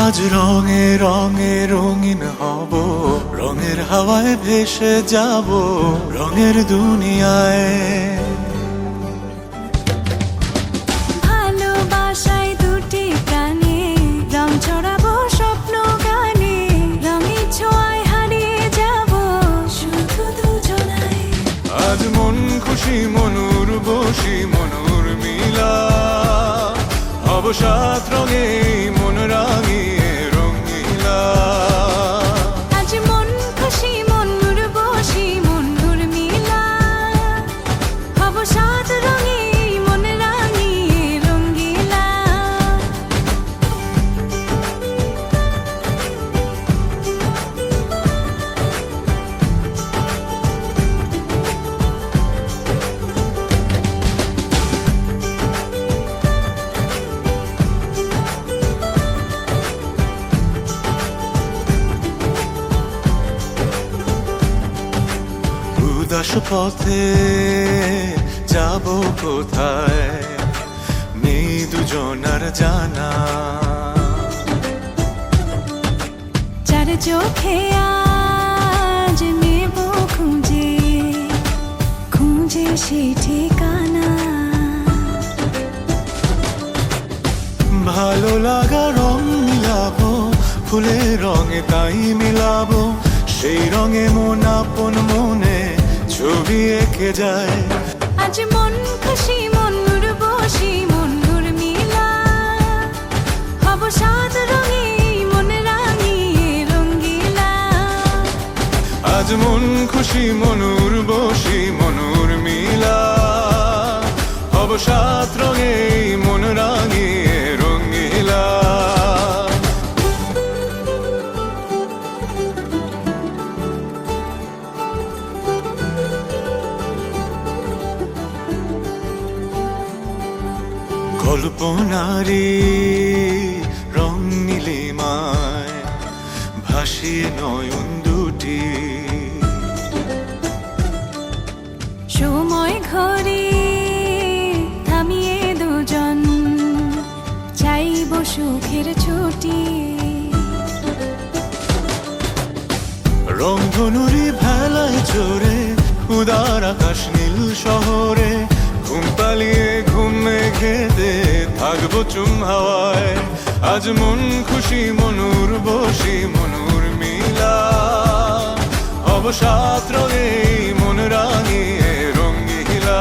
আজ রঙে রঙে রঙিন হব, রঙের হাওয়ায় ভেসে যাব রঙের দুনিয়ায়। ভালোবাসায় দুটি প্রাণে রং ছড়াবো স্বপ্ন গানে, রঙের ছোঁয়ায় হারিয়ে যাব শুধু দুজনায়। আজ মন খুশি মনুর বসি মনুর মিলা, হব সাত রঙে মন রাঙিয়ে রঙিলা। আজ মন খুশি মনুর বসি মনুর মিলা, হব সাত রঙে মন রাঙিয়ে রঙ্গিলা। উদাস পথে যাব কোথায় নেই দুজনার জানা, চার চোখে আজ নেব খুঁজে খুঁজে সে ঠিকানা। ভালো লাগা রং মিলাবো ফুলের রঙে তাই মিলাবো, সেই রঙে মন আপন মনে ছবি এঁকে যায়। আজ মন খুশি মনুর বসি মনুর মিলা, হব সাত রঙে মন রাঙিয়ে রঙ্গিলা। আজ মন খুশি মনুর বসি মনুর মিলা, হব সাত রঙে মন রাঙিয়ে রঙিলা। কল্পনারি রং নীলিমায় ভাসিয়ে নয়ন দুটি, সময় ঘরে থামিয়ে দুজন চাইব সুখের ছুটি। রংধনুরি ভেলায় চড়ে উদার আকাশ নীল শহরে, ঘুম পালিয়ে ঘুম মেঘেতে থাকবো চুম হাওয়ায়। আজ মন খুশি মনুর বসি মনুর মিলা, হব সাত রঙে মন রাঙিয়ে রঙিলা।